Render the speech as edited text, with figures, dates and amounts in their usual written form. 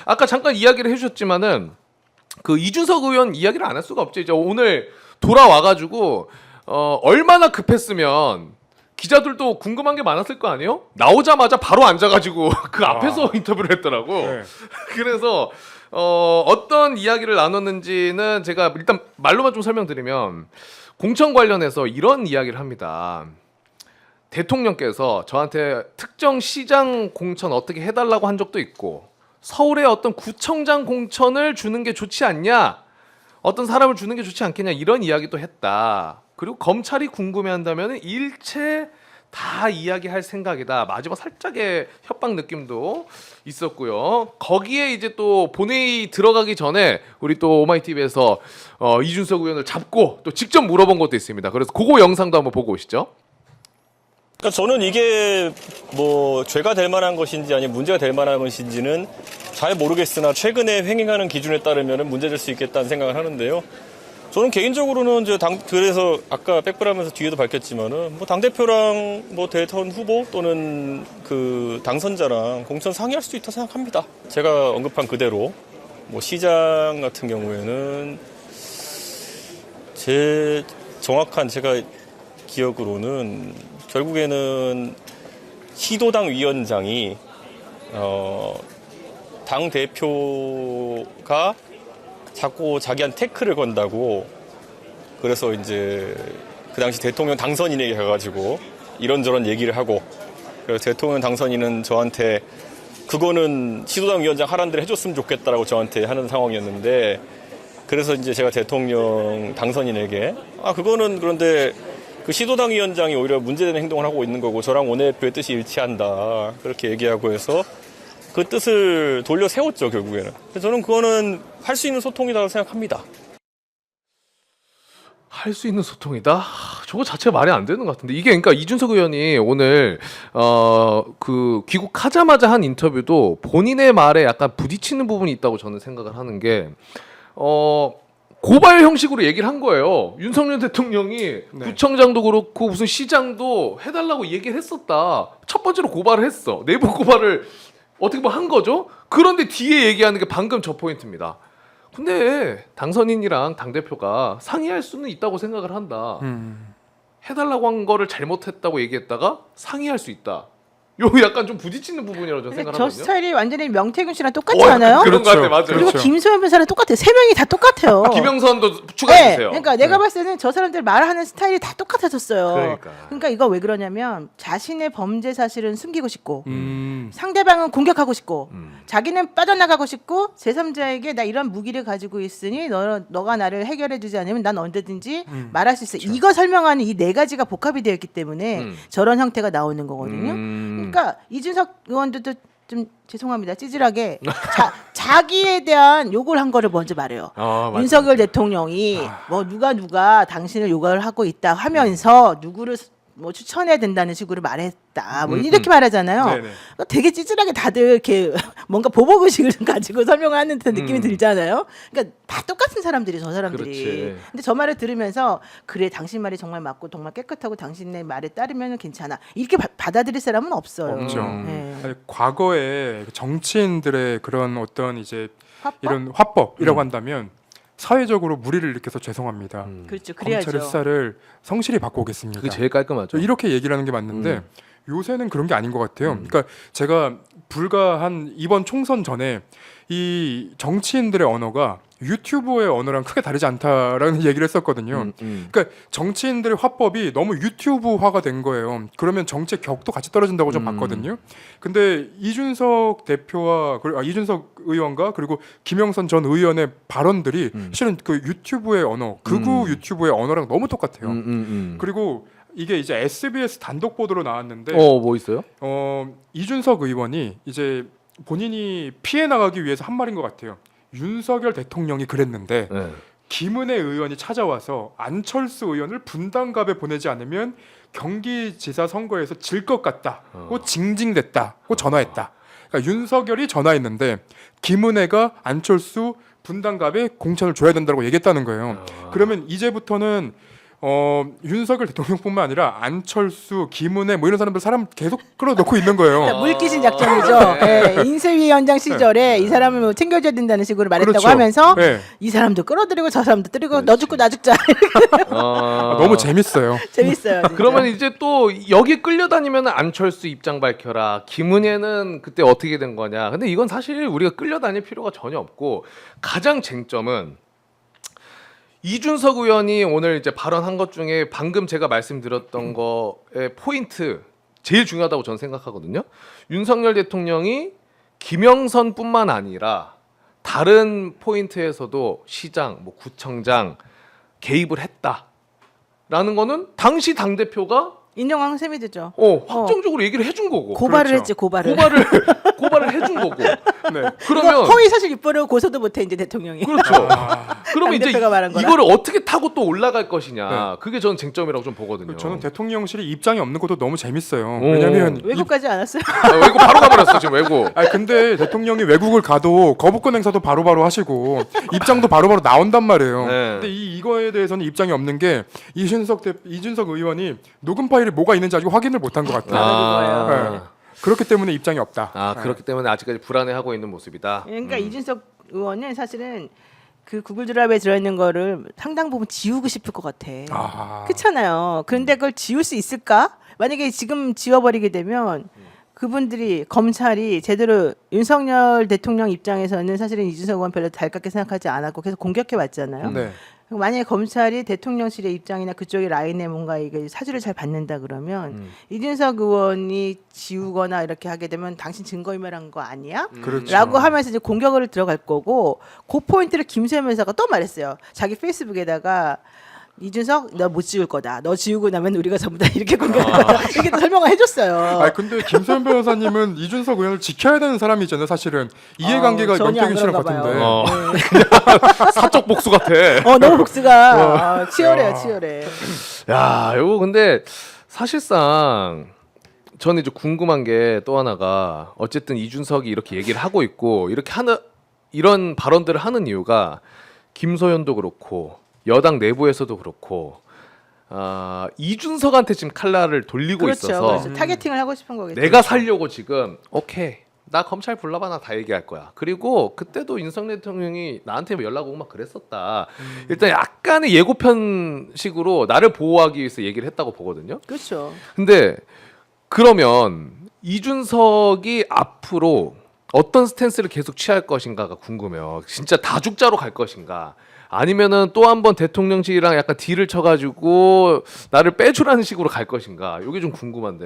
아까 잠깐 이야기를 해주셨지만은 그 이준석 의원 이야기를 안 할 수가 없죠. 이제 오늘 돌아와가지고 얼마나 급했으면 기자들도 궁금한 게 많았을 거 아니에요? 나오자마자 바로 앉아가지고 그 앞에서 인터뷰를 했더라고. 네. 그래서 어떤 이야기를 나눴는지는 제가 일단 말로만 좀 설명드리면 공천 관련해서 이런 이야기를 합니다. 대통령께서 저한테 특정 시장 공천 어떻게 해달라고 한 적도 있고 서울의 어떤 구청장 공천을 주는 게 좋지 않냐, 어떤 사람을 주는 게 좋지 않겠냐 이런 이야기도 했다. 그리고 검찰이 궁금해한다면 일체 다 이야기할 생각이다. 마지막 살짝의 협박 느낌도 있었고요. 거기에 이제 또 본회의 들어가기 전에 우리 또 오마이TV에서 이준석 의원을 잡고 또 직접 물어본 것도 있습니다. 그래서 그거 영상도 한번 보고 오시죠. 그러니까 저는 이게 뭐 죄가 될 만한 것인지 아니면 문제가 될 만한 것인지는 잘 모르겠으나 최근에 횡행하는 기준에 따르면 문제될 수 있겠다는 생각을 하는데요. 저는 개인적으로는 이제 그래서 아까 백브라면서 뒤에도 밝혔지만은 뭐 당대표랑 뭐 대선 후보 또는 그 당선자랑 공천 상의할 수 있다 생각합니다. 제가 언급한 그대로 뭐 시장 같은 경우에는 제 정확한 제가 기억으로는 결국에는 시도당 위원장이 당 대표가 자꾸 자기한테 태클을 건다고 그래서 이제 그 당시 대통령 당선인에게 가가지고 이런저런 얘기를 하고 그래서 대통령 당선인은 저한테 그거는 시도당 위원장 하라는 대로 해줬으면 좋겠다라고 저한테 하는 상황이었는데 그래서 이제 제가 대통령 당선인에게 그거는 그런데 그 시도당 위원장이 오히려 문제되는 행동을 하고 있는 거고 저랑 원내대표의 뜻이 일치한다 그렇게 얘기하고 해서 그 뜻을 돌려 세웠죠 결국에는. 그래서 저는 그거는 할 수 있는 소통이라고 생각합니다. 할 수 있는 소통이다? 저거 자체가 말이 안 되는 것 같은데 이게 그러니까 이준석 의원이 오늘 그 귀국하자마자 한 인터뷰도 본인의 말에 약간 부딪히는 부분이 있다고 저는 생각을 하는 게 고발 형식으로 얘기를 한 거예요. 윤석열 대통령이 네. 구청장도 그렇고 무슨 시장도 해달라고 얘기를 했었다. 첫 번째로 고발을 했어. 내부 고발을 어떻게 보면 한 거죠. 그런데 뒤에 얘기하는 게 방금 저 포인트입니다. 근데 당선인이랑 당대표가 상의할 수는 있다고 생각을 한다. 해달라고 한 거를 잘못했다고 얘기했다가 상의할 수 있다. 요 약간 좀 부딪히는 부분이라고 저는 근데 저 생각하거든요. 스타일이 완전히 명태균 씨랑 똑같지 않아요? 그런 것 같아, 그렇죠. 맞아요. 그리고 그렇죠. 김소연 변사랑 똑같아요. 세 명이 다 똑같아요. 김영선도 추가해 주세요. 그러니까 내가 봤을 때는 저 사람들 말하는 스타일이 다 똑같아졌어요. 그러니까. 이거 왜 그러냐면 자신의 범죄 사실은 숨기고 싶고 상대방은 공격하고 싶고 자기는 빠져나가고 싶고 제3자에게 나 이런 무기를 가지고 있으니 너가 나를 해결해 주지 않으면 난 언제든지 말할 수 있어. 그렇죠. 이거 설명하는 이 네 가지가 복합이 되어 있기 때문에 저런 형태가 나오는 거거든요. 그러니까 이준석 의원도 좀 죄송합니다. 찌질하게 자기에 대한 욕을 한 거를 먼저 말해요. 윤석열 대통령이 뭐 누가 당신을 욕을 하고 있다 하면서 누구를 뭐 추천해야 된다는 식으로 말했다. 뭐 이렇게 말하잖아요. 네네. 그러니까 되게 찌질하게 다들 이렇게 뭔가 보복의식을 가지고 설명하는 듯한 느낌이 들잖아요. 그러니까 다 똑같은 사람들이 저 사람들이. 그렇지. 근데 저 말을 들으면서 그래 당신 말이 정말 맞고 정말 깨끗하고 당신의 말에 따르면 괜찮아. 이렇게 받아들일 사람은 없어요. 없죠. 네. 아니, 과거에 정치인들의 그런 어떤 이제 화법? 이런 화법이라고 한다면 사회적으로 무리를 일으켜서 죄송합니다. 그렇죠. 그래야죠. 검찰의 수사를 성실히 받고 오겠습니다. 그게 제일 깔끔하죠. 이렇게 얘기를 하는 게 맞는데 요새는 그런 게 아닌 것 같아요. 그러니까 제가 불과 한 이번 총선 전에 이 정치인들의 언어가 유튜브의 언어랑 크게 다르지 않다라는 얘기를 했었거든요. 그러니까 정치인들의 화법이 너무 유튜브화가 된 거예요. 그러면 정치의 격도 같이 떨어진다고 좀 봤거든요. 근데 이준석 대표와 이준석 의원과 그리고 김영선 전 의원의 발언들이 실은 그 유튜브의 언어, 극우 유튜브의 언어랑 너무 똑같아요. 그리고 이게 이제 SBS 단독 보도로 나왔는데 뭐 있어요? 이준석 의원이 이제 본인이 피해 나가기 위해서 한 말인 것 같아요. 윤석열 대통령이 그랬는데 김은혜 의원이 찾아와서 안철수 의원을 분당갑에 보내지 않으면 경기지사 선거에서 질 것 같다고 징징댔다고 전화했다. 그러니까 윤석열이 전화했는데 김은혜가 안철수 분당갑에 공천을 줘야 된다고 얘기했다는 거예요. 그러면 이제부터는 윤석열 대통령뿐만 아니라 안철수, 김은혜 뭐 이런 사람 계속 끌어넣고 있는 거예요. 그러니까 물귀신 작전이죠. 네. 인수위원장 시절에 이 사람을 뭐 챙겨줘야 된다는 식으로 말했다고 그렇죠. 하면서 네. 이 사람도 끌어들이고 저 사람도 때리고 너 죽고 나 죽자. 너무 재밌어요. 재밌어요. 진짜. 그러면 이제 또 여기 끌려다니면 안철수 입장 밝혀라. 김은혜는 그때 어떻게 된 거냐. 근데 이건 사실 우리가 끌려다닐 필요가 전혀 없고 가장 쟁점은 이준석 의원이 오늘 이제 발언한 것 중에 방금 제가 말씀드렸던 거의 포인트 제일 중요하다고 저는 생각하거든요. 윤석열 대통령이 김영선뿐만 아니라 다른 포인트에서도 시장, 뭐 구청장 개입을 했다라는 거는 당시 당 대표가 인정한 셈이 되죠. 확정적으로 얘기를 해준 거고 고발을 그렇죠. 했지 고발을. 고발을 해준 거고. 네. 그러면 허위 사실 유포를 고소도 못해 이제 대통령이. 그렇죠. 그러면 이제 대표가 말한 거라. 이거를 어떻게 타고 또 올라갈 것이냐. 네. 그게 저는 쟁점이라고 좀 보거든요. 저는 대통령실이 입장이 없는 것도 너무 재밌어요. 왜냐면 외국 가지 않았어요? 외국 바로 가버렸어 지금 외국. 근데 대통령이 외국을 가도 거부권 행사도 바로바로 하시고 입장도 바로바로 나온단 말이에요. 네. 근데 이거에 대해서는 입장이 없는 게 이준석 의원이 녹음 파일이 뭐가 있는지 아직 확인을 못한 것 같아요. 네. 그렇기 때문에 입장이 없다. 그렇기 때문에 아직까지 불안해하고 있는 모습이다. 그러니까 이준석 의원은 사실은 그 구글 드라이브에 들어있는 거를 상당 부분 지우고 싶을 것 같아. 그렇잖아요. 그런데 그걸 지울 수 있을까? 만약에 지금 지워버리게 되면 그분들이 검찰이 제대로 윤석열 대통령 입장에서는 사실은 이준석 의원 별로 달갑게 생각하지 않았고 계속 공격해 왔잖아요. 네. 만약에 검찰이 대통령실의 입장이나 그쪽의 라인에 뭔가 이게 사주를 잘 받는다 그러면 이준석 의원이 지우거나 이렇게 하게 되면 당신 증거인멸한 거 아니야? 그렇죠. 라고 하면서 이제 공격을 들어갈 거고 그 포인트를 김수현 변호사가 또 말했어요. 자기 페이스북에다가 이준석 너 못 지울 거다. 너 지우고 나면 우리가 전부 다 이렇게 공격할 거다. 이렇게 또 설명을 해줬어요. 근데 김소연 변호사님은 이준석 의원을 지켜야 되는 사람이잖아요. 사실은 이해관계가 전혀 안 명백히 싫은 것 그런가 같은데. 봐요. 사적 복수 같아. 너무 복수가 치열해요, 치열해. 야, 이거 근데 사실상 저는 이제 궁금한 게 또 하나가 어쨌든 이준석이 이렇게 얘기를 하고 있고 이렇게 하는 이런 발언들을 하는 이유가 김소연도 그렇고 여당 내부에서도 그렇고 이준석한테 지금 칼날을 돌리고 그렇죠, 있어서 그렇죠. 타겟팅을 하고 싶은 거겠죠. 내가 살려고 지금 오케이 나 검찰 불러봐 나 다 얘기할 거야. 그리고 그때도 윤석열 대통령이 나한테 연락 오고 막 그랬었다. 일단 약간의 예고편식으로 나를 보호하기 위해서 얘기를 했다고 보거든요. 그렇죠. 근데 그러면 이준석이 앞으로 어떤 스탠스를 계속 취할 것인가가 궁금해요. 진짜 다죽자로 갈 것인가? 아니면은 또 한 번 대통령실이랑 약간 딜을 쳐가지고 나를 빼주라는 식으로 갈 것인가? 이게 좀 궁금한데.